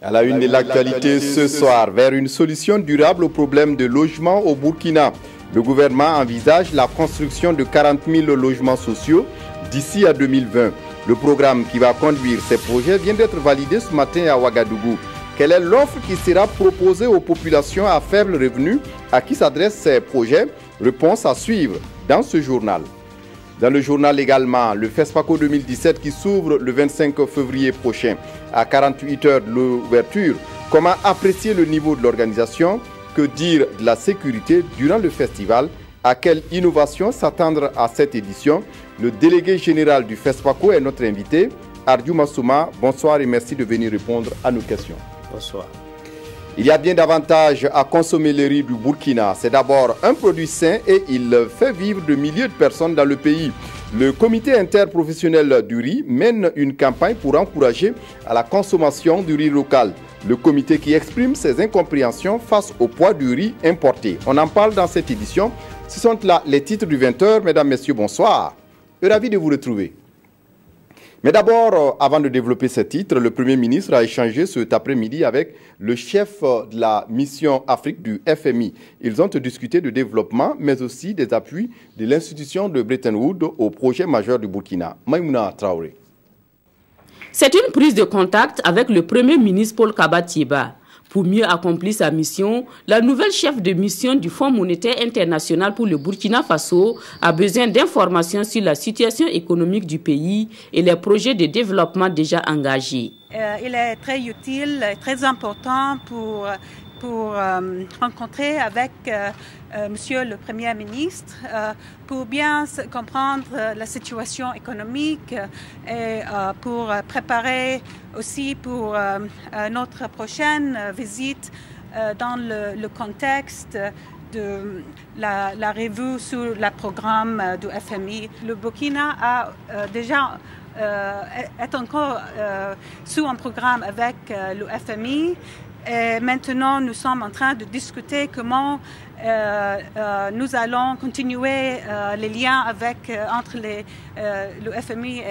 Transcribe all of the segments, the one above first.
À la une de l'actualité ce soir, vers une solution durable au problème de logement au Burkina. Le gouvernement envisage la construction de 40 000 logements sociaux d'ici à 2020. Le programme qui va conduire ces projets vient d'être validé ce matin à Ouagadougou. Quelle est l'offre qui sera proposée aux populations à faible revenu à qui s'adressent ces projets? Réponse à suivre dans ce journal. Dans le journal également, le FESPACO 2017 qui s'ouvre le 25 février prochain. À 48 heures de l'ouverture, comment apprécier le niveau de l'organisation? Que dire de la sécurité durant le festival? À quelle innovation s'attendre à cette édition? Le délégué général du FESPACO est notre invité. Ardiou Massouma, bonsoir et merci de venir répondre à nos questions. Bonsoir. Il y a bien davantage à consommer le riz du Burkina. C'est d'abord un produit sain et il fait vivre de milliers de personnes dans le pays. Le comité interprofessionnel du riz mène une campagne pour encourager à la consommation du riz local. Le comité qui exprime ses incompréhensions face au poids du riz importé. On en parle dans cette édition. Ce sont là les titres du 20h. Mesdames, Messieurs, bonsoir. Ravi de vous retrouver. Mais d'abord, avant de développer ce titre, le Premier ministre a échangé cet après-midi avec le chef de la mission Afrique du FMI. Ils ont discuté de développement, mais aussi des appuis de l'institution de Bretton Woods au projet majeur du Burkina. Maïmouna Traoré. C'est une prise de contact avec le Premier ministre Paul Kaba-Thiéba. Pour mieux accomplir sa mission, la nouvelle chef de mission du Fonds monétaire international pour le Burkina Faso a besoin d'informations sur la situation économique du pays et les projets de développement déjà engagés. Il est très utile, très important pour rencontrer avec Monsieur le Premier ministre pour bien comprendre la situation économique et pour préparer aussi pour notre prochaine visite dans le contexte de la revue sur le programme du FMI. Le Burkina a déjà est encore sous un programme avec le FMI. Et maintenant, nous sommes en train de discuter comment nous allons continuer les liens entre le FMI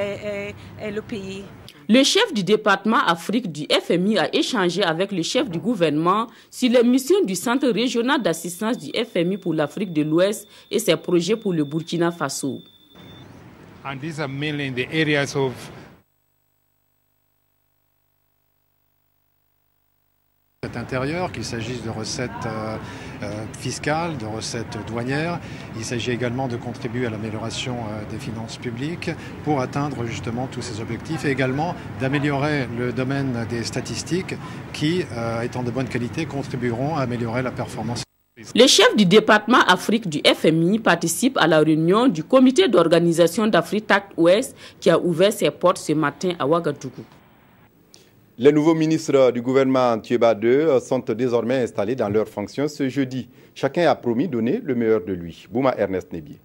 et le pays. Le chef du département Afrique du FMI a échangé avec le chef du gouvernement sur les missions du Centre régional d'assistance du FMI pour l'Afrique de l'Ouest et ses projets pour le Burkina Faso. And these are mainly in the areas of intérieure, qu'il s'agisse de recettes fiscales, de recettes douanières. Il s'agit également de contribuer à l'amélioration des finances publiques pour atteindre justement tous ces objectifs et également d'améliorer le domaine des statistiques qui, étant de bonne qualité, contribueront à améliorer la performance. Le chef du département Afrique du FMI participe à la réunion du comité d'organisation d'Afrique Ouest qui a ouvert ses portes ce matin à Ouagadougou. Les nouveaux ministres du gouvernement Thiéba II sont désormais installés dans leurs fonctions ce jeudi. Chacun a promis donner le meilleur de lui. Bouma Ernest Nebié.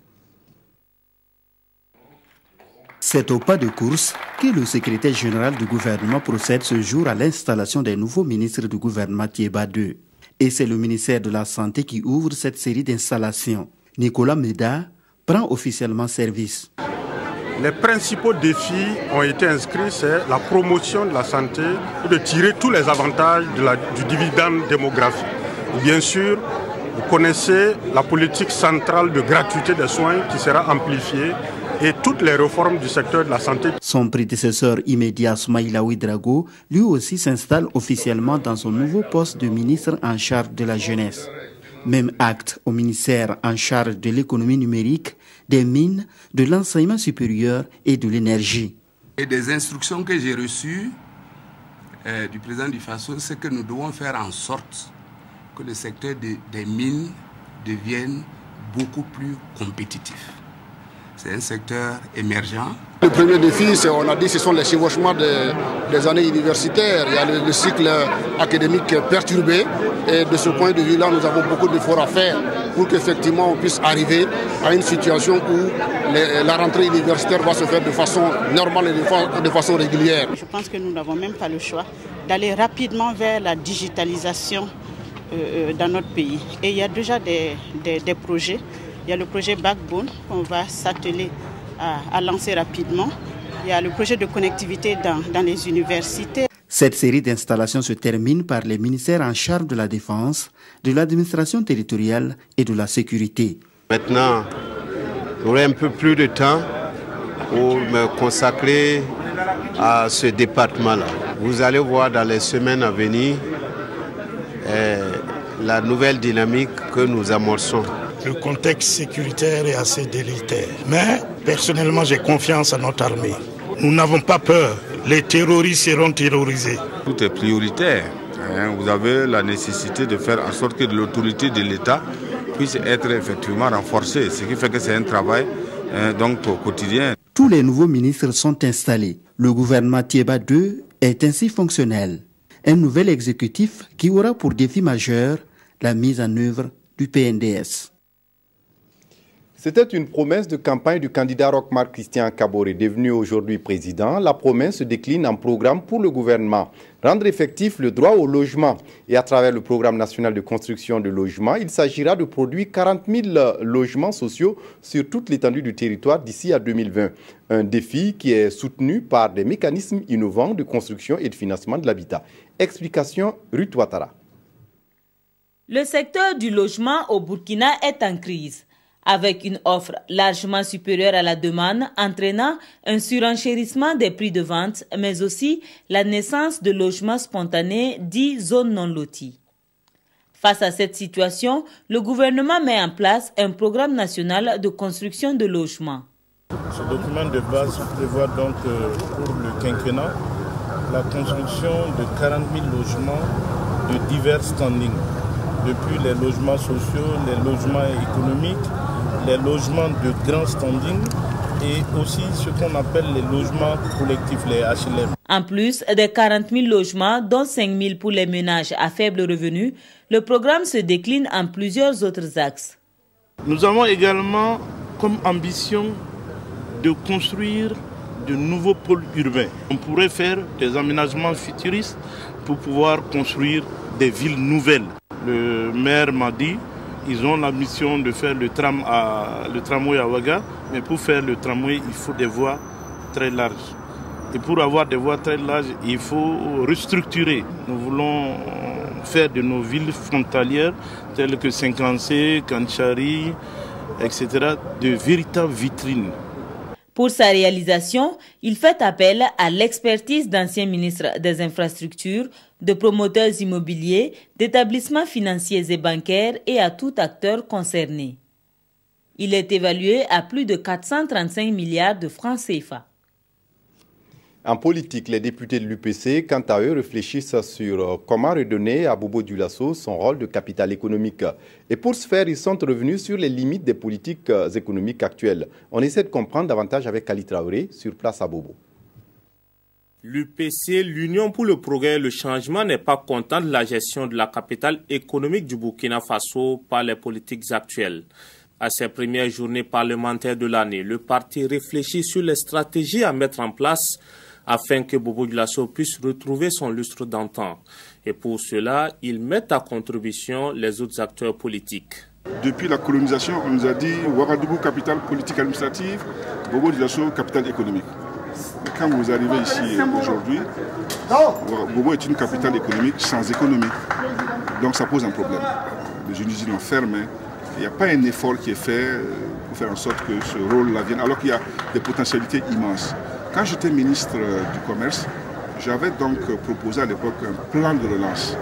C'est au pas de course que le secrétaire général du gouvernement procède ce jour à l'installation des nouveaux ministres du gouvernement Thiéba II. Et c'est le ministère de la Santé qui ouvre cette série d'installations. Nicolas Meda prend officiellement service. Les principaux défis ont été inscrits, c'est la promotion de la santé et de tirer tous les avantages du dividende démographique. Bien sûr, vous connaissez la politique centrale de gratuité des soins qui sera amplifiée et toutes les réformes du secteur de la santé. Son prédécesseur immédiat, Soumaïla Ouedraogo, lui aussi s'installe officiellement dans son nouveau poste de ministre en charge de la jeunesse. Même acte au ministère en charge de l'économie numérique, des mines, de l'enseignement supérieur et de l'énergie. Et des instructions que j'ai reçues du président du FASO, c'est que nous devons faire en sorte que le secteur des mines devienne beaucoup plus compétitif. C'est un secteur émergent. Le premier défi, on a dit, ce sont les chevauchements des années universitaires. Il y a le cycle académique perturbé. Et de ce point de vue-là, nous avons beaucoup d'efforts à faire pour qu'effectivement on puisse arriver à une situation où la rentrée universitaire va se faire de façon normale et de façon régulière. Je pense que nous n'avons même pas le choix d'aller rapidement vers la digitalisation dans notre pays. Et il y a déjà des projets. Il y a le projet Backbone qu'on va s'atteler à lancer rapidement. Il y a le projet de connectivité dans les universités. Cette série d'installations se termine par les ministères en charge de la défense, de l'administration territoriale et de la sécurité. Maintenant, j'aurai un peu plus de temps pour me consacrer à ce département-là. Vous allez voir dans les semaines à venir la nouvelle dynamique que nous amorçons. Le contexte sécuritaire est assez délétère. Mais personnellement, j'ai confiance en notre armée. Nous n'avons pas peur. Les terroristes seront terrorisés. Tout est prioritaire. Vous avez la nécessité de faire en sorte que l'autorité de l'État puisse être effectivement renforcée. Ce qui fait que c'est un travail donc, au quotidien. Tous les nouveaux ministres sont installés. Le gouvernement Thiéba II est ainsi fonctionnel. Un nouvel exécutif qui aura pour défi majeur la mise en œuvre du PNDS. C'était une promesse de campagne du candidat Roch-Marc Christian Kaboré, devenu aujourd'hui président. La promesse se décline en programme pour le gouvernement. Rendre effectif le droit au logement. Et à travers le programme national de construction de logements, il s'agira de produire 40 000 logements sociaux sur toute l'étendue du territoire d'ici à 2020. Un défi qui est soutenu par des mécanismes innovants de construction et de financement de l'habitat. Explication Ruth Ouattara. Le secteur du logement au Burkina est en crise, avec une offre largement supérieure à la demande, entraînant un surenchérissement des prix de vente, mais aussi la naissance de logements spontanés dits zones non loties. Face à cette situation, le gouvernement met en place un programme national de construction de logements. Ce document de base prévoit donc pour le quinquennat la construction de 40 000 logements de divers standings, depuis les logements sociaux, les logements économiques, les logements de grand standing et aussi ce qu'on appelle les logements collectifs, les HLM. En plus des 40 000 logements, dont 5 000 pour les ménages à faible revenu, le programme se décline en plusieurs autres axes. Nous avons également comme ambition de construire de nouveaux pôles urbains. On pourrait faire des aménagements futuristes pour pouvoir construire des villes nouvelles. Le maire m'a dit ils ont la mission de faire le tramway à Ouaga, mais pour faire le tramway, il faut des voies très larges. Et pour avoir des voies très larges, il faut restructurer. Nous voulons faire de nos villes frontalières, telles que Sinkansé, Kanchari, etc., de véritables vitrines. Pour sa réalisation, il fait appel à l'expertise d'anciens ministres des infrastructures, de promoteurs immobiliers, d'établissements financiers et bancaires et à tout acteur concerné. Il est évalué à plus de 435 milliards de francs CFA. En politique, les députés de l'UPC, quant à eux, réfléchissent sur comment redonner à Bobo Dioulasso son rôle de capital économique. Et pour ce faire, ils sont revenus sur les limites des politiques économiques actuelles. On essaie de comprendre davantage avec Ali Traoré, sur place à Bobo. L'UPC, l'Union pour le progrès et le changement, n'est pas content de la gestion de la capitale économique du Burkina Faso par les politiques actuelles. À ses premières journées parlementaires de l'année, le parti réfléchit sur les stratégies à mettre en place afin que Bobo Dioulasso puisse retrouver son lustre d'antan. Et pour cela, ils mettent à contribution les autres acteurs politiques. Depuis la colonisation, on nous a dit Ouagadougou, capitale politique administrative, Bobo Dioulasso, capitale économique. Mais quand vous arrivez ici aujourd'hui, Bobo est une capitale économique sans économie. Donc ça pose un problème. Les usines ont fermé. Il n'y a pas un effort qui est fait pour faire en sorte que ce rôle-là vienne, alors qu'il y a des potentialités immenses. Quand j'étais ministre du Commerce, j'avais donc proposé à l'époque un plan de relance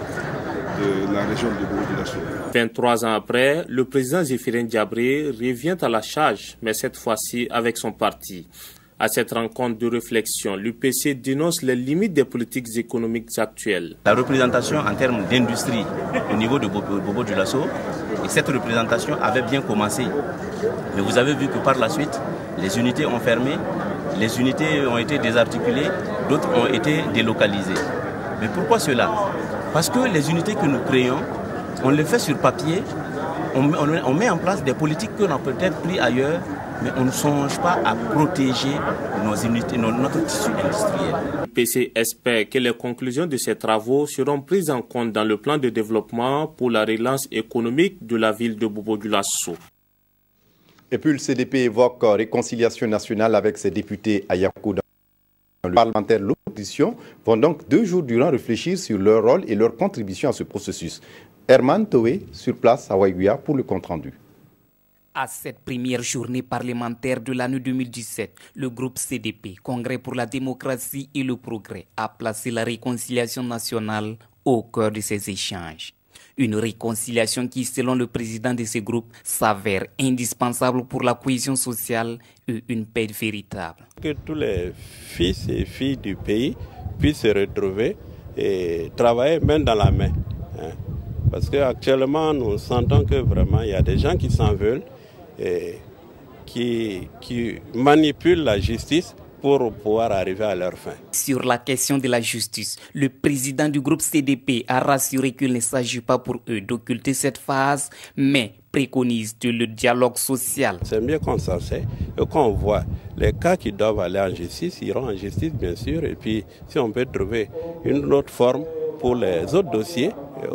de la région de Bobo Dioulasso. 23 ans après, le président Zéphirin Diabré revient à la charge, mais cette fois-ci avec son parti. À cette rencontre de réflexion, l'UPC dénonce les limites des politiques économiques actuelles. La représentation en termes d'industrie au niveau de Bobo Dioulasso, et cette représentation avait bien commencé. Mais vous avez vu que par la suite, les unités ont fermé, les unités ont été désarticulées, d'autres ont été délocalisées. Mais pourquoi cela? Parce que les unités que nous créons, on les fait sur papier, on met en place des politiques qu'on a peut-être pris ailleurs, mais on ne songe pas à protéger nos unités, notre tissu industriel. Le PC espère que les conclusions de ces travaux seront prises en compte dans le plan de développement pour la relance économique de la ville de Bobo Dioulasso. Et puis le CDP évoque réconciliation nationale avec ses députés à Yakounda. Les parlementaires de l'opposition vont donc 2 jours durant réfléchir sur leur rôle et leur contribution à ce processus. Herman Toé, sur place à Waiguya pour le compte-rendu. À cette première journée parlementaire de l'année 2017, le groupe CDP, Congrès pour la démocratie et le progrès, a placé la réconciliation nationale au cœur de ces échanges. Une réconciliation qui, selon le président de ce groupe, s'avère indispensable pour la cohésion sociale et une paix véritable. Que tous les fils et filles du pays puissent se retrouver et travailler main dans la main. Parce qu'actuellement, nous sentons que vraiment, il y a des gens qui s'en veulent et qui manipulent la justice pour pouvoir arriver à leur fin. Sur la question de la justice, le président du groupe CDP a rassuré qu'il ne s'agit pas pour eux d'occulter cette phase, mais préconise le dialogue social. C'est mieux qu'on s'en sait et qu'on voit les cas qui doivent aller en justice, iront en justice bien sûr, et puis si on peut trouver une autre forme pour les autres dossiers,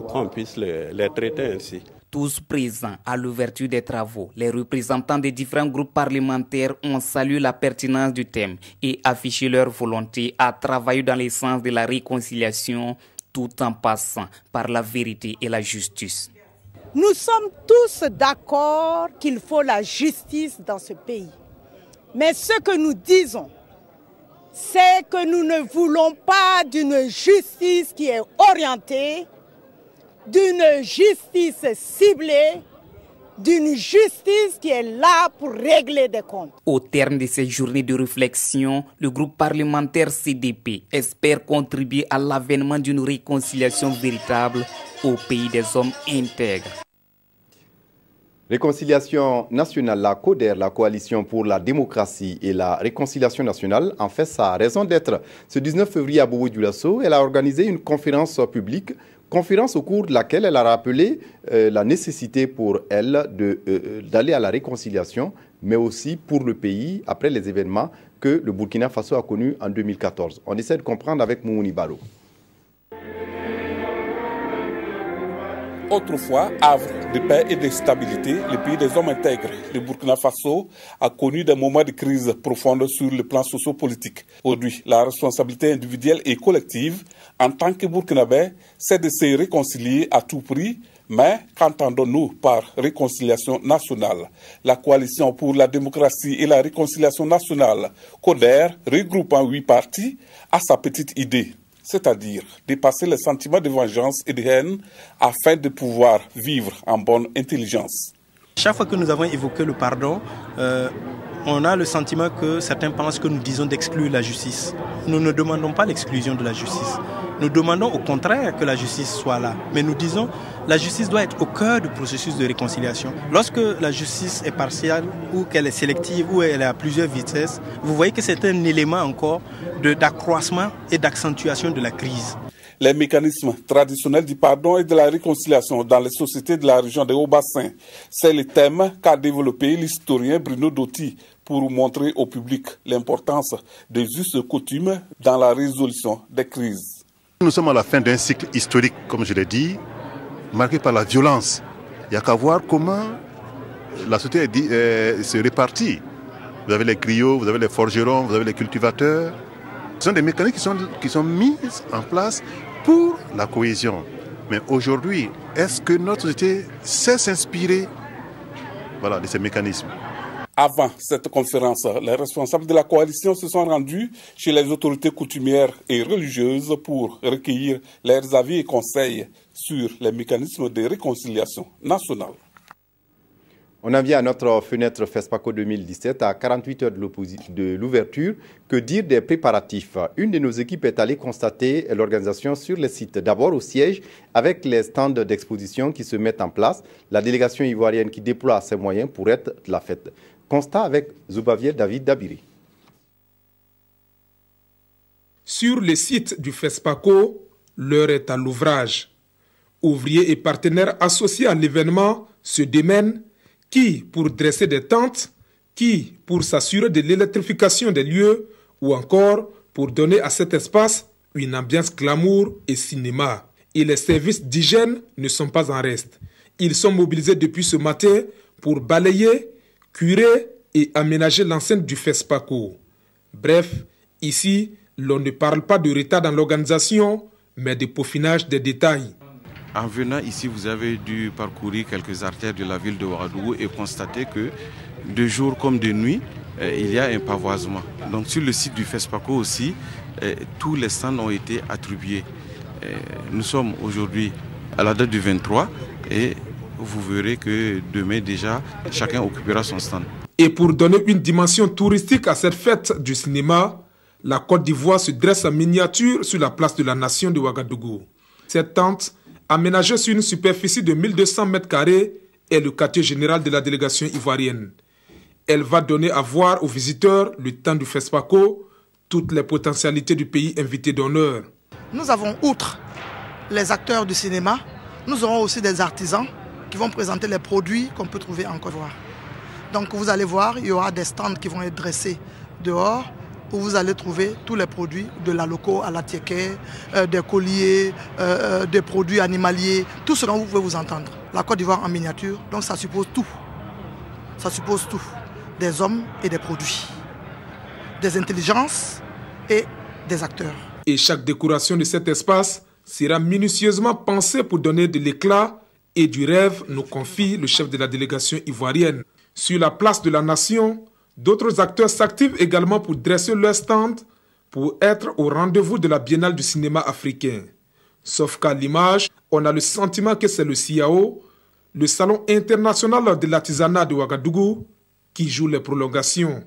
qu'on puisse les traiter ainsi. Tous présents à l'ouverture des travaux, les représentants des différents groupes parlementaires ont salué la pertinence du thème et affiché leur volonté à travailler dans le sens de la réconciliation tout en passant par la vérité et la justice. Nous sommes tous d'accord qu'il faut la justice dans ce pays. Mais ce que nous disons, c'est que nous ne voulons pas d'une justice qui est orientée, d'une justice ciblée, d'une justice qui est là pour régler des comptes. Au terme de ces journées de réflexion, le groupe parlementaire CDP espère contribuer à l'avènement d'une réconciliation véritable au pays des hommes intègres. Réconciliation nationale, la CODER, la Coalition pour la démocratie et la réconciliation nationale, en fait sa raison d'être. Ce 19 février à Bobo-Dioulasso, elle a organisé une conférence publique, conférence au cours de laquelle elle a rappelé la nécessité pour elle d'aller à la réconciliation, mais aussi pour le pays, après les événements que le Burkina Faso a connus en 2014. On essaie de comprendre avec Moumouni Balo. Autrefois, havre de paix et de stabilité, le pays des hommes intègres, le Burkina Faso, a connu des moments de crise profonde sur le plan socio-politique. Aujourd'hui, la responsabilité individuelle et collective, en tant que Burkinabé, c'est de se réconcilier à tout prix. Mais qu'entendons-nous par réconciliation nationale? La Coalition pour la démocratie et la réconciliation nationale, CODER, regroupant 8 partis, a sa petite idée. C'est-à-dire dépasser les sentiments de vengeance et de haine afin de pouvoir vivre en bonne intelligence. Chaque fois que nous avons évoqué le pardon, on a le sentiment que certains pensent que nous disons d'exclure la justice. Nous ne demandons pas l'exclusion de la justice. Nous demandons au contraire que la justice soit là. Mais nous disons que la justice doit être au cœur du processus de réconciliation. Lorsque la justice est partielle ou qu'elle est sélective ou elle est à plusieurs vitesses, vous voyez que c'est un élément encore d'accroissement et d'accentuation de la crise. Les mécanismes traditionnels du pardon et de la réconciliation dans les sociétés de la région des Hauts-Bassins, c'est le thème qu'a développé l'historien Bruno Dotti pour montrer au public l'importance des us et coutumes dans la résolution des crises. Nous sommes à la fin d'un cycle historique, comme je l'ai dit, marqué par la violence. Il n'y a qu'à voir comment la société se répartit. Vous avez les griots, vous avez les forgerons, vous avez les cultivateurs. Ce sont des mécanismes qui sont mis en place pour la cohésion. Mais aujourd'hui, est-ce que notre société sait s'inspirer de ces mécanismes? Avant cette conférence, les responsables de la coalition se sont rendus chez les autorités coutumières et religieuses pour recueillir leurs avis et conseils sur les mécanismes de réconciliation nationale. On en vient à notre fenêtre FESPACO 2017 à 48 heures de l'ouverture. Que dire des préparatifs? Une de nos équipes est allée constater l'organisation sur les sites. D'abord au siège avec les stands d'exposition qui se mettent en place. La délégation ivoirienne qui déploie ses moyens pour être de la fête. Constat avec Zoubavier David Dabiri. Sur le site du FESPACO, l'heure est à l'ouvrage. Ouvriers et partenaires associés à l'événement se démènent, qui pour dresser des tentes, qui pour s'assurer de l'électrification des lieux ou encore pour donner à cet espace une ambiance glamour et cinéma. Et les services d'hygiène ne sont pas en reste. Ils sont mobilisés depuis ce matin pour balayer, curer et aménager l'enceinte du FESPACO. Bref, ici, L'on ne parle pas de retard dans l'organisation, mais de peaufinage des détails. En venant ici, vous avez dû parcourir quelques artères de la ville de Ouagadougou et constater que de jour comme de nuit, il y a un pavoisement. Donc sur le site du FESPACO aussi, tous les stands ont été attribués. Nous sommes aujourd'hui à la date du 23 et vous verrez que demain déjà, chacun occupera son stand. Et pour donner une dimension touristique à cette fête du cinéma, la Côte d'Ivoire se dresse en miniature sur la place de la Nation de Ouagadougou. Cette tente, aménagée sur une superficie de 1200 m², est le quartier général de la délégation ivoirienne. Elle va donner à voir aux visiteurs, le temps du FESPACO, toutes les potentialités du pays invité d'honneur. Nous avons, outre les acteurs du cinéma, nous aurons aussi des artisans qui vont présenter les produits qu'on peut trouver en Côte d'Ivoire. Donc vous allez voir, il y aura des stands qui vont être dressés dehors, où vous allez trouver tous les produits de la loco à la tiéké, des colliers, des produits animaliers, tout ce dont vous pouvez vous entendre. La Côte d'Ivoire en miniature, donc ça suppose tout. Ça suppose tout. Des hommes et des produits. Des intelligences et des acteurs. Et chaque décoration de cet espace sera minutieusement pensée pour donner de l'éclat et du rêve, nous confie le chef de la délégation ivoirienne. Sur la place de la Nation, d'autres acteurs s'activent également pour dresser leur stand pour être au rendez-vous de la Biennale du cinéma africain. Sauf qu'à l'image, on a le sentiment que c'est le CIAO, le Salon international de l'artisanat de Ouagadougou, qui joue les prolongations.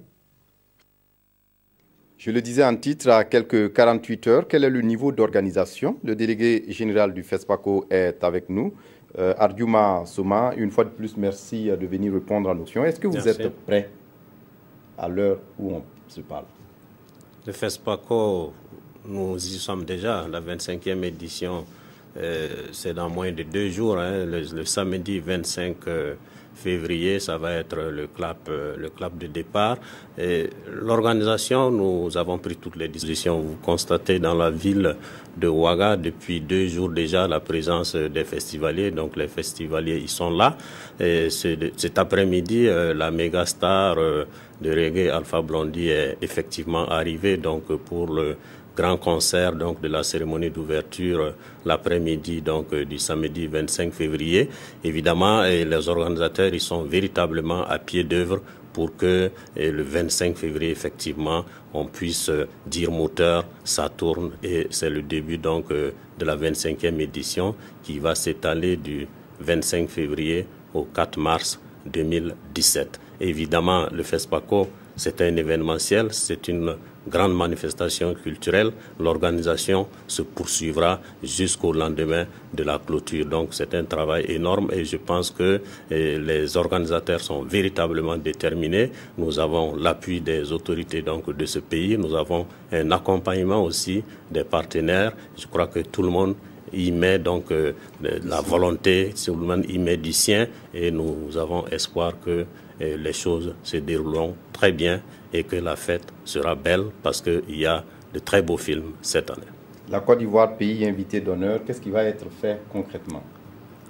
Je le disais en titre, à quelques 48 heures, quel est le niveau d'organisation? Le délégué général du FESPACO est avec nous. Ardiouma Soma, une fois de plus, merci de venir répondre à nos questions. Est-ce que vous êtes prêt à l'heure où on se parle? Le FESPACO, nous y sommes déjà. La 25e édition, c'est dans moins de 2 jours. Hein, le samedi 25 février, ça va être le clap de départ. L'organisation, nous avons pris toutes les dispositions. Vous constatez dans la ville de Ouaga, depuis 2 jours déjà, la présence des festivaliers. Donc les festivaliers, ils sont là. Et cet après-midi, la méga star de reggae Alpha Blondy est effectivement arrivée donc pour le grand concert donc de la cérémonie d'ouverture l'après-midi donc du samedi 25 février. Évidemment, les organisateurs ils sont véritablement à pied d'œuvre pour que le 25 février effectivement on puisse dire moteur, ça tourne et c'est le début donc de la 25e édition qui va s'étaler du 25 février au 4 mars 2017. Évidemment, le FESPACO c'est un événementiel, c'est une grande manifestation culturelle. L'organisation se poursuivra jusqu'au lendemain de la clôture. Donc c'est un travail énorme et je pense que les organisateurs sont véritablement déterminés. Nous avons l'appui des autorités donc de ce pays. Nous avons un accompagnement aussi des partenaires. Je crois que tout le monde y met donc la volonté, tout le monde y met du sien et nous avons espoir que les choses se dérouleront très bien et que la fête sera belle parce qu'il y a de très beaux films cette année. La Côte d'Ivoire, pays invité d'honneur, qu'est-ce qui va être fait concrètement?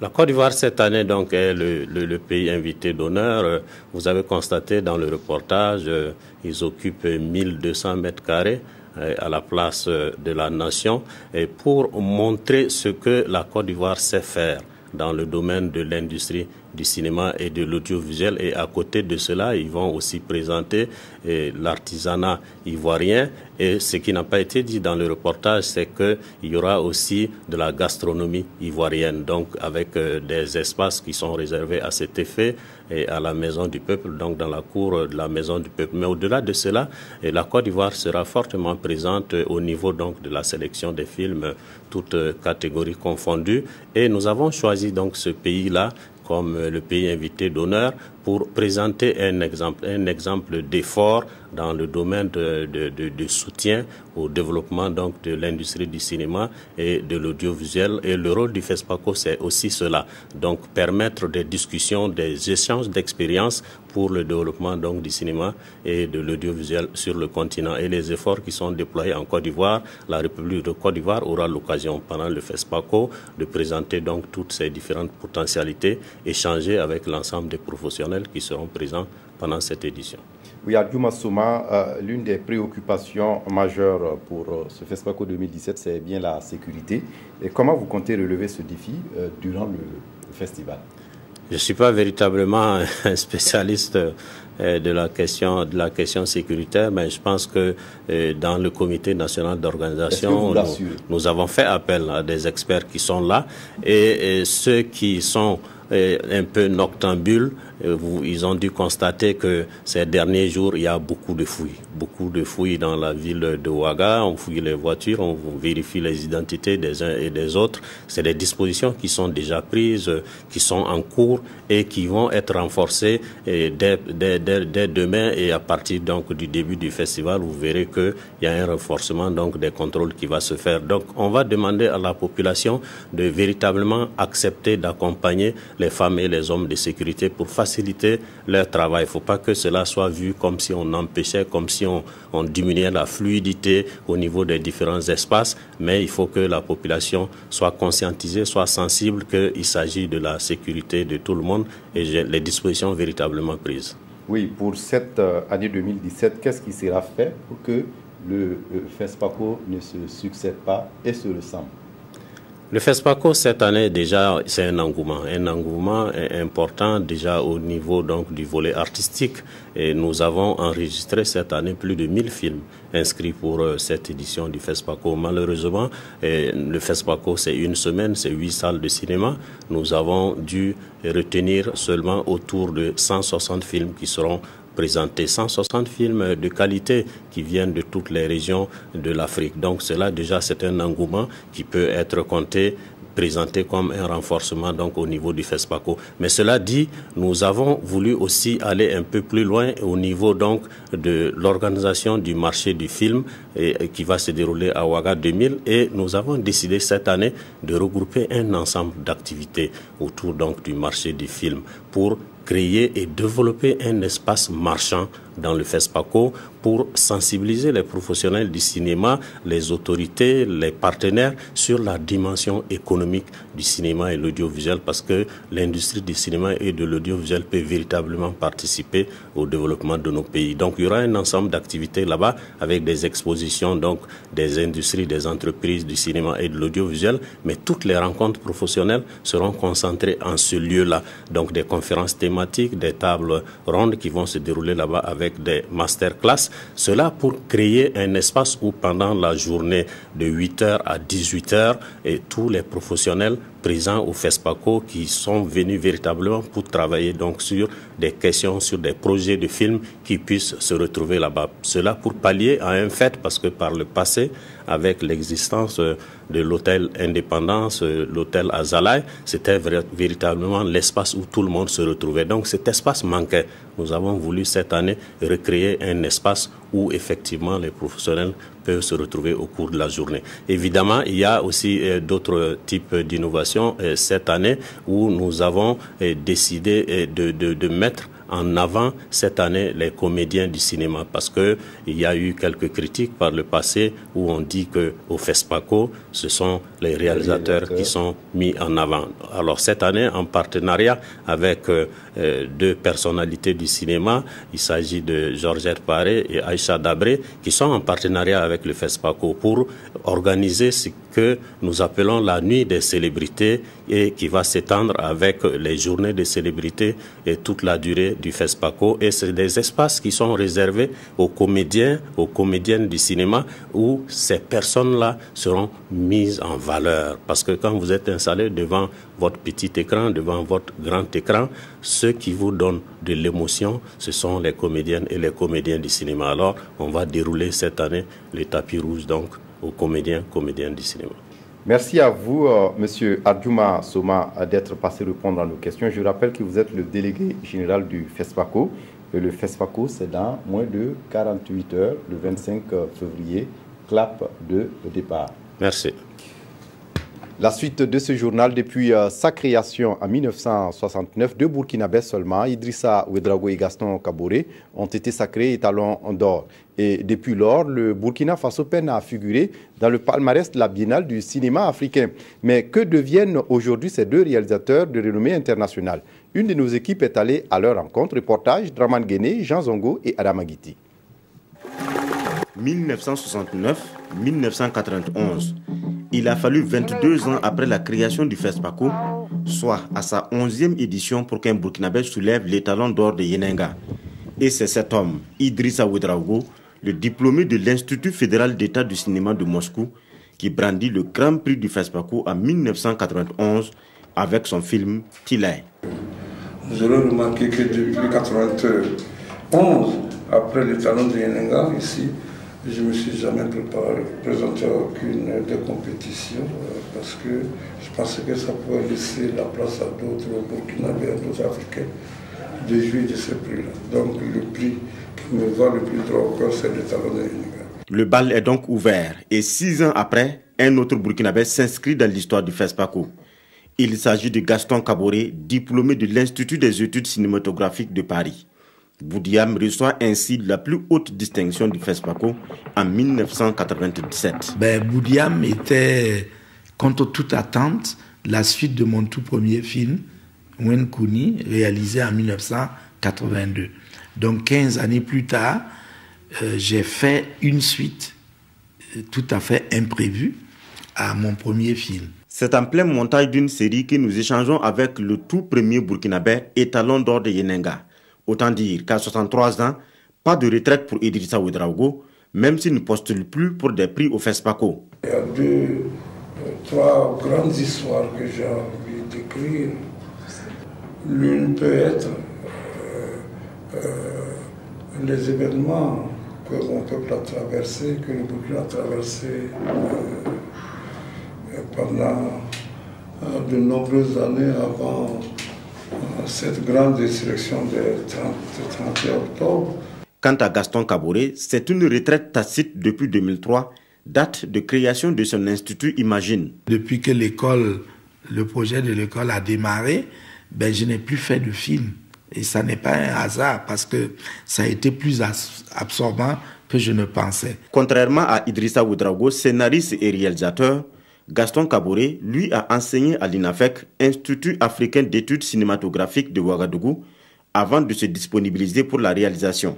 La Côte d'Ivoire cette année donc est le pays invité d'honneur. Vous avez constaté dans le reportage, ils occupent 1200 m² à la place de la Nation et pour montrer ce que la Côte d'Ivoire sait faire dans le domaine de l'industrie du cinéma et de l'audiovisuel. Et à côté de cela, ils vont aussi présenter l'artisanat ivoirien. Et ce qui n'a pas été dit dans le reportage, c'est qu'il y aura aussi de la gastronomie ivoirienne, donc avec des espaces qui sont réservés à cet effet et à la Maison du Peuple, donc dans la cour de la Maison du Peuple. Mais au-delà de cela, la Côte d'Ivoire sera fortement présente au niveau donc de la sélection des films, toutes catégories confondues. Et nous avons choisi donc ce pays-là comme le pays invité d'honneur pour présenter un exemple d'effort dans le domaine de soutien au développement donc de l'industrie du cinéma et de l'audiovisuel. Et le rôle du FESPACO, c'est aussi cela. Donc permettre des discussions, des échanges d'expériences pour le développement donc du cinéma et de l'audiovisuel sur le continent. Et les efforts qui sont déployés en Côte d'Ivoire, la République de Côte d'Ivoire aura l'occasion pendant le FESPACO de présenter donc toutes ces différentes potentialités, échanger avec l'ensemble des professionnels qui seront présents pendant cette édition. Oui, Adjouma Souma, l'une des préoccupations majeures pour ce FESPACO 2017, c'est bien la sécurité. Et comment vous comptez relever ce défi durant le festival? Je ne suis pas véritablement un spécialiste de la question sécuritaire, mais je pense que dans le comité national d'organisation, nous avons fait appel à des experts qui sont là et ceux qui sont un peu noctambules, ils ont dû constater que ces derniers jours, il y a beaucoup de fouilles dans la ville de Ouaga. On fouille les voitures, on vérifie les identités des uns et des autres. C'est des dispositions qui sont déjà prises, qui sont en cours et qui vont être renforcées dès demain et à partir donc du début du festival, vous verrez qu'il y a un renforcement donc des contrôles qui va se faire. Donc on va demander à la population de véritablement accepter d'accompagner les femmes et les hommes de sécurité pour faciliter leur travail. Il ne faut pas que cela soit vu comme si on empêchait, comme si on diminuait la fluidité au niveau des différents espaces, mais il faut que la population soit conscientisée, soit sensible qu'il s'agit de la sécurité de tout le monde et les dispositions véritablement prises. Oui, pour cette année 2017, qu'est-ce qui sera fait pour que le FESPACO ne se succède pas et se ressemble? Le FESPACO cette année déjà c'est un engouement important déjà au niveau donc du volet artistique et nous avons enregistré cette année plus de 1000 films inscrits pour cette édition du FESPACO. Malheureusement, le FESPACO c'est une semaine, c'est 8 salles de cinéma. Nous avons dû retenir seulement autour de 160 films qui seront présentés, 160 films de qualité qui viennent de toutes les régions de l'Afrique. Donc cela déjà c'est un engouement qui peut être présenté comme un renforcement donc au niveau du FESPACO. Mais cela dit, nous avons voulu aussi aller un peu plus loin au niveau donc de l'organisation du marché du film qui va se dérouler à Ouaga 2000 et nous avons décidé cette année de regrouper un ensemble d'activités autour donc du marché du film pour créer et développer un espace marchand dans le FESPACO pour sensibiliser les professionnels du cinéma, les autorités, les partenaires sur la dimension économique du cinéma et l'audiovisuel parce que l'industrie du cinéma et de l'audiovisuel peut véritablement participer au développement de nos pays. Donc il y aura un ensemble d'activités là-bas avec des expositions donc des industries, des entreprises du cinéma et de l'audiovisuel, mais toutes les rencontres professionnelles seront concentrées en ce lieu-là. Donc des conférences thématiques, des tables rondes qui vont se dérouler là-bas avec des masterclass. Cela pour créer un espace où pendant la journée de 8h à 18h, et tous les professionnels présents au FESPACO qui sont venus véritablement pour travailler donc sur des questions, sur des projets de films qui puissent se retrouver là-bas. Cela pour pallier à un fait parce que par le passé, avec l'existence de l'hôtel Indépendance, l'hôtel Azalaï, c'était véritablement l'espace où tout le monde se retrouvait. Donc cet espace manquait. Nous avons voulu cette année recréer un espace où effectivement les professionnels peuvent se retrouver au cours de la journée. Évidemment, il y a aussi d'autres types d'innovations cette année où nous avons décidé de mettre en avant cette année les comédiens du cinéma parce que il y a eu quelques critiques par le passé où on dit que au FESPACO ce sont les réalisateurs qui sont mis en avant. Alors cette année en partenariat avec deux personnalités du cinéma, il s'agit de Georgette Paré et Aïcha Dabré qui sont en partenariat avec le FESPACO pour organiser ce que nous appelons la nuit des célébrités et qui va s'étendre avec les journées des célébrités et toute la durée du FESPACO. Et c'est des espaces qui sont réservés aux comédiens, aux comédiennes du cinéma où ces personnes-là seront mises en valeur. Parce que quand vous êtes installé devant votre petit écran, devant votre grand écran, ceux qui vous donnent de l'émotion, ce sont les comédiennes et les comédiens du cinéma. Alors, on va dérouler cette année le tapis rouge donc aux comédiennes du cinéma. Merci à vous, Monsieur Adjouma Souma, d'être passé répondre à nos questions. Je rappelle que vous êtes le délégué général du FESPACO. Et le FESPACO, c'est dans moins de 48 heures, le 25 février, clap de départ. Merci. La suite de ce journal, depuis sa création en 1969, deux Burkinabés seulement, Idrissa Ouedraogo et Gaston Kaboré, ont été sacrés étalons d'or. Et depuis lors, le Burkina Faso peine à figurer dans le palmarès de la Biennale du cinéma africain. Mais que deviennent aujourd'hui ces deux réalisateurs de renommée internationale? Une de nos équipes est allée à leur rencontre. Reportage Draman Guéné, Jean Zongo et Adam Aguiti. 1969-1991. Il a fallu 22 ans après la création du FESPACO, soit à sa 11e édition, pour qu'un Burkinabé soulève l'étalon d'or de Yenenga. Et c'est cet homme, Idrissa Ouedraogo, le diplômé de l'Institut fédéral d'État du cinéma de Moscou, qui brandit le Grand Prix du FESPACO en 1991 avec son film Tilay. Vous aurez remarqué que depuis 1991, après l'étalon de Yenenga, ici, je ne me suis jamais présenté à aucune des compétitions parce que je pensais que ça pouvait laisser la place à d'autres Burkinabés, à d'autres Africains de jouir de ce prix-là. Donc le prix qui me va le plus droit au cœur, c'est l'étalon de Yenenga. Le bal est donc ouvert et 6 ans après, un autre Burkinabé s'inscrit dans l'histoire du FESPACO. Il s'agit de Gaston Kaboré, diplômé de l'Institut des études cinématographiques de Paris. Boudiam reçoit ainsi la plus haute distinction du FESPACO en 1997. Boudiam était, contre toute attente, la suite de mon tout premier film, Wenkouni, réalisé en 1982. Donc 15 années plus tard, j'ai fait une suite tout à fait imprévue à mon premier film. C'est en plein montage d'une série que nous échangeons avec le tout premier Burkinabé, étalon d'or de Yenenga. Autant dire qu'à 63 ans, pas de retraite pour Idrissa Ouedraogo, même s'il ne postule plus pour des prix au FESPACO. Il y a 3 grandes histoires que j'ai envie d'écrire. L'une peut être les événements que mon peuple a traversés, que le Burkina a traversés pendant de nombreuses années avant cette grande insurrection du 31 octobre. Quant à Gaston Kaboré, c'est une retraite tacite depuis 2003, date de création de son institut Imagine. Depuis que le projet de l'école a démarré, je n'ai plus fait de film. Et ça n'est pas un hasard parce que ça a été plus absorbant que je ne pensais. Contrairement à Idrissa Ouedraogo, scénariste et réalisateur, Gaston Kaboré, lui, a enseigné à l'INAFEC, Institut africain d'études cinématographiques de Ouagadougou, avant de se disponibiliser pour la réalisation.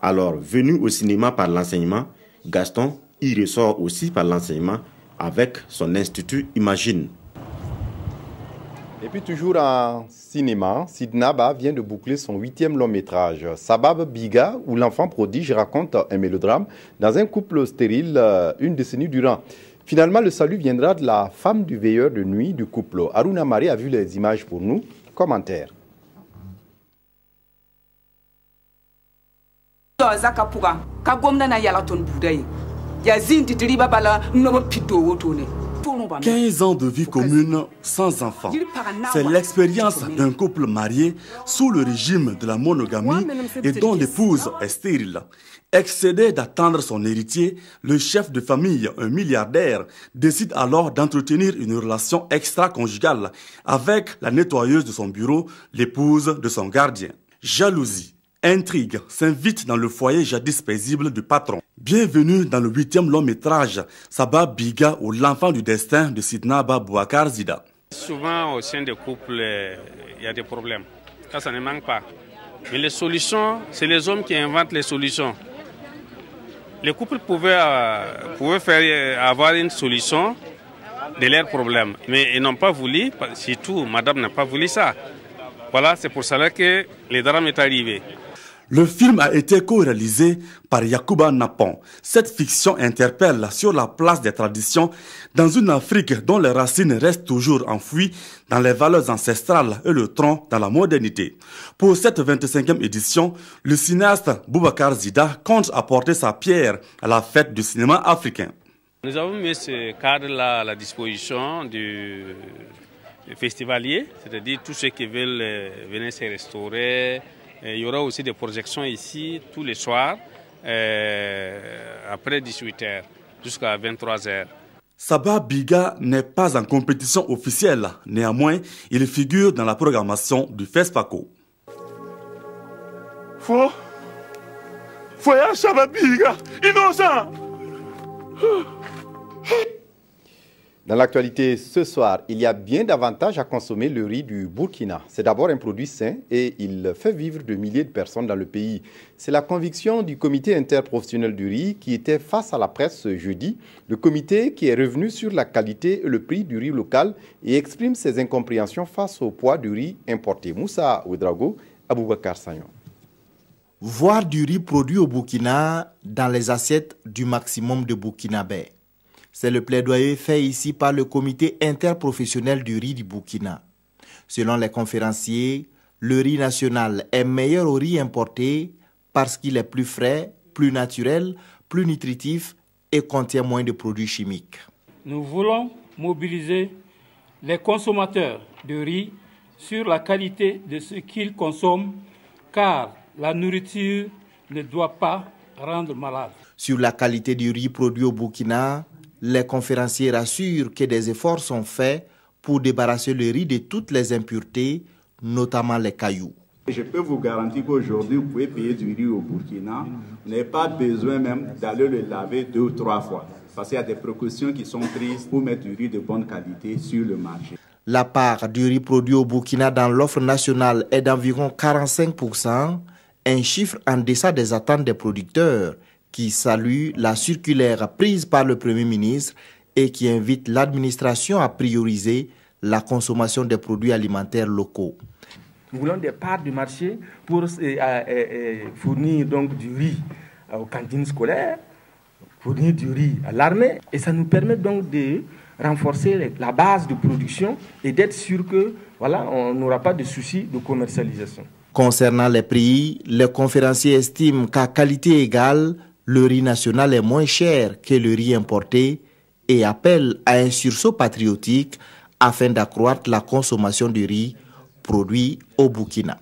Alors, venu au cinéma par l'enseignement, Gaston y ressort aussi par l'enseignement avec son Institut Imagine. Et puis toujours en cinéma, Sidnaba vient de boucler son 8e long métrage. Sabab Biga, où l'enfant prodige raconte un mélodrame dans un couple stérile une décennie durant. Finalement, le salut viendra de la femme du veilleur de nuit du couple. Aruna Mari a vu les images pour nous. Commentaire. « 15 ans de vie commune sans enfant. C'est l'expérience d'un couple marié sous le régime de la monogamie et dont l'épouse est stérile. Excédé d'attendre son héritier, le chef de famille, un milliardaire, décide alors d'entretenir une relation extra-conjugale avec la nettoyeuse de son bureau, l'épouse de son gardien. Jalousie, intrigue s'invite dans le foyer jadis paisible du patron. Bienvenue dans le 8e long métrage Sabab Biga ou l'enfant du destin de Sidnaba Boubacar Zida. Souvent au sein des couples, il y a des problèmes. Ça ne manque pas. Mais les solutions, c'est les hommes qui inventent les solutions. Les couples pouvaient avoir une solution de leurs problèmes, mais ils n'ont pas voulu, surtout madame n'a pas voulu ça. Voilà, c'est pour cela que le drame est arrivé. Le film a été co-réalisé par Yacouba Napon. Cette fiction interpelle sur la place des traditions dans une Afrique dont les racines restent toujours enfouies dans les valeurs ancestrales et le tronc dans la modernité. Pour cette 25e édition, le cinéaste Boubacar Zida compte apporter sa pierre à la fête du cinéma africain. Nous avons mis ce cadre-là à la disposition du festivalier, c'est-à-dire tous ceux qui veulent venir se restaurer. Il y aura aussi des projections ici tous les soirs, après 18h jusqu'à 23h. Sabab Biga n'est pas en compétition officielle. Néanmoins, il figure dans la programmation du FESPACO. Foya Sabab Biga, innocent. Dans l'actualité ce soir, il y a bien davantage à consommer le riz du Burkina. C'est d'abord un produit sain et il fait vivre de milliers de personnes dans le pays. C'est la conviction du comité interprofessionnel du riz qui était face à la presse ce jeudi. Le comité qui est revenu sur la qualité et le prix du riz local et exprime ses incompréhensions face au poids du riz importé. Moussa Ouedraogo, Aboubakar Sagnon. Voir du riz produit au Burkina dans les assiettes du maximum de Burkinabés. C'est le plaidoyer fait ici par le comité interprofessionnel du riz du Burkina. Selon les conférenciers, le riz national est meilleur au riz importé parce qu'il est plus frais, plus naturel, plus nutritif et contient moins de produits chimiques. Nous voulons mobiliser les consommateurs de riz sur la qualité de ce qu'ils consomment car la nourriture ne doit pas rendre malade. Sur la qualité du riz produit au Burkina, les conférenciers rassurent que des efforts sont faits pour débarrasser le riz de toutes les impuretés, notamment les cailloux. Je peux vous garantir qu'aujourd'hui, vous pouvez payer du riz au Burkina. Vous n'avez pas besoin même d'aller le laver 2 ou 3 fois. Parce qu'il y a des précautions qui sont prises pour mettre du riz de bonne qualité sur le marché. La part du riz produit au Burkina dans l'offre nationale est d'environ 45%, un chiffre en deçà des attentes des producteurs, qui salue la circulaire prise par le Premier ministre et qui invite l'administration à prioriser la consommation des produits alimentaires locaux. Nous voulons des parts du marché pour fournir donc du riz aux cantines scolaires, fournir du riz à l'armée, et ça nous permet donc de renforcer la base de production et d'être sûr que voilà, on n'aura pas de soucis de commercialisation. Concernant les prix, les conférenciers estiment qu'à qualité égale, le riz national est moins cher que le riz importé et appellent à un sursaut patriotique afin d'accroître la consommation de riz produit au Burkina.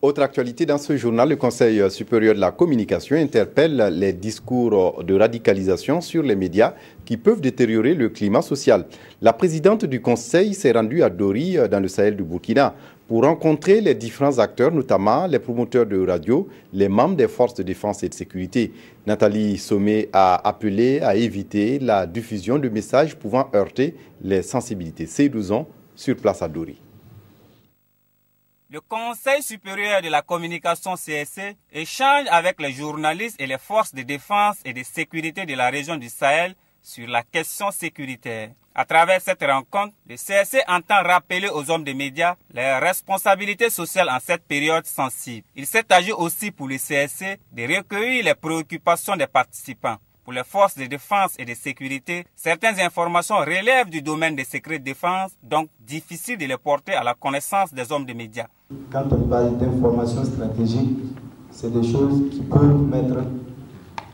Autre actualité dans ce journal, le Conseil supérieur de la communication interpelle les discours de radicalisation sur les médias qui peuvent détériorer le climat social. La présidente du Conseil s'est rendue à Dori, dans le Sahel du Burkina, pour rencontrer les différents acteurs, notamment les promoteurs de radio, les membres des forces de défense et de sécurité. Nathalie Sommet a appelé à éviter la diffusion de messages pouvant heurter les sensibilités. Seydouson, sur place à Dori. Le Conseil supérieur de la communication CSC échange avec les journalistes et les forces de défense et de sécurité de la région du Sahel sur la question sécuritaire. À travers cette rencontre, le CSC entend rappeler aux hommes des médias les responsabilités sociales en cette période sensible. Il s'est agi aussi pour le CSC de recueillir les préoccupations des participants. Pour les forces de défense et de sécurité, certaines informations relèvent du domaine des secrets de défense, donc difficile de les porter à la connaissance des hommes des médias. Quand on parle d'informations stratégiques, c'est des choses qui peuvent mettre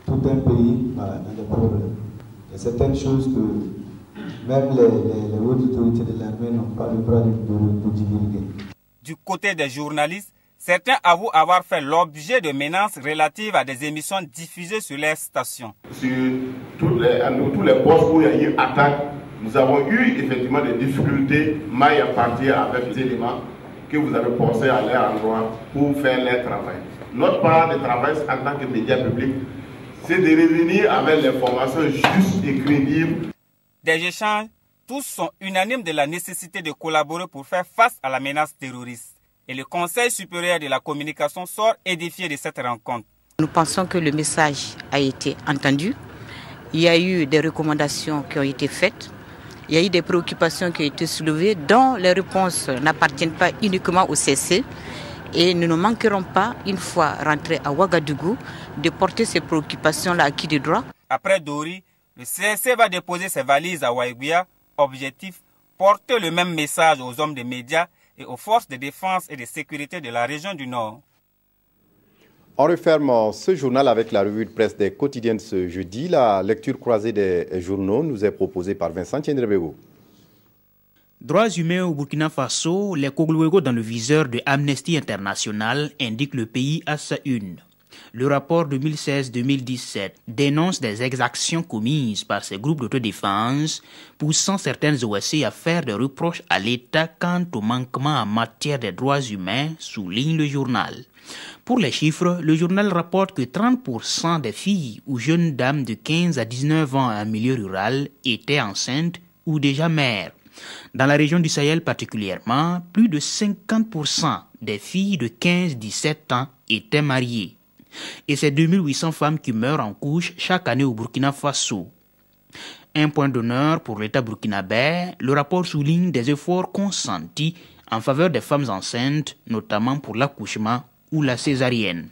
tout un pays dans des problèmes. Il y a certaines choses que même les hautes autorités de l'armée n'ont pas le droit de divulguer. Du côté des journalistes, certains avouent avoir fait l'objet de menaces relatives à des émissions diffusées sur les stations. Sur tous les postes où il y a eu attaque, nous avons eu effectivement des difficultés maille à partir avec les éléments que vous avez pensé à leur endroit pour faire leur travail. Notre part de travail en tant que médias publics, c'est de revenir avec l'information juste et crédible. Des échanges, tous sont unanimes de la nécessité de collaborer pour faire face à la menace terroriste. Et le Conseil supérieur de la communication sort édifié de cette rencontre. Nous pensons que le message a été entendu. Il y a eu des recommandations qui ont été faites. Il y a eu des préoccupations qui ont été soulevées, dont les réponses n'appartiennent pas uniquement au CSC. Et nous ne manquerons pas, une fois rentrés à Ouagadougou, de porter ces préoccupations-là à qui de droit. Après Dori, le CSC va déposer ses valises à Ouaïbia. Objectif, porter le même message aux hommes des médias et aux forces de défense et de sécurité de la région du Nord. On referme ce journal avec la revue de presse des quotidiens ce jeudi. La lecture croisée des journaux nous est proposée par Vincent Tiendrebego. Droits humains au Burkina Faso, les Koglouego dans le viseur de Amnesty International indique le pays à sa une. Le rapport 2016-2017 dénonce des exactions commises par ces groupes d'autodéfense, poussant certaines OSC à faire des reproches à l'État quant au manquement en matière des droits humains, souligne le journal. Pour les chiffres, le journal rapporte que 30% des filles ou jeunes dames de 15 à 19 ans en milieu rural étaient enceintes ou déjà mères. Dans la région du Sahel particulièrement, plus de 50% des filles de 15-17 ans étaient mariées. Et c'est 2800 femmes qui meurent en couche chaque année au Burkina Faso. Un point d'honneur pour l'État burkinabé, le rapport souligne des efforts consentis en faveur des femmes enceintes, notamment pour l'accouchement ou la césarienne.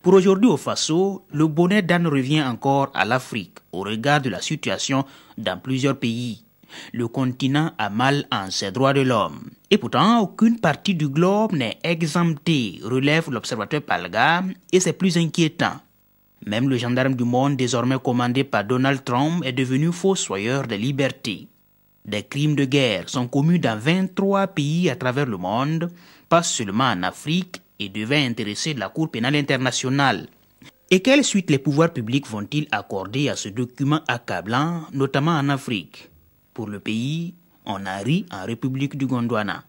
Pour aujourd'hui au Faso, le bonnet d'âne revient encore à l'Afrique au regard de la situation dans plusieurs pays. Le continent a mal en ses droits de l'homme. Et pourtant, aucune partie du globe n'est exemptée, relève l'observateur Palga, et c'est plus inquiétant. Même le gendarme du monde, désormais commandé par Donald Trump, est devenu fossoyeur des libertés. Des crimes de guerre sont commis dans 23 pays à travers le monde, pas seulement en Afrique, et devaient intéresser la Cour pénale internationale. Et quelle suite les pouvoirs publics vont-ils accorder à ce document accablant, notamment en Afrique? Pour le pays, on a ri en République du Gondwana.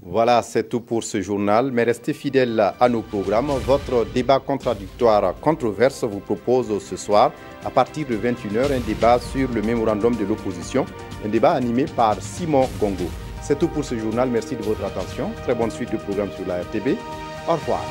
Voilà, c'est tout pour ce journal, mais restez fidèles à nos programmes. Votre débat contradictoire controverse vous propose ce soir, à partir de 21h, un débat sur le mémorandum de l'opposition, un débat animé par Simon Congo. C'est tout pour ce journal, merci de votre attention. Très bonne suite de programme sur la RTB. Au revoir.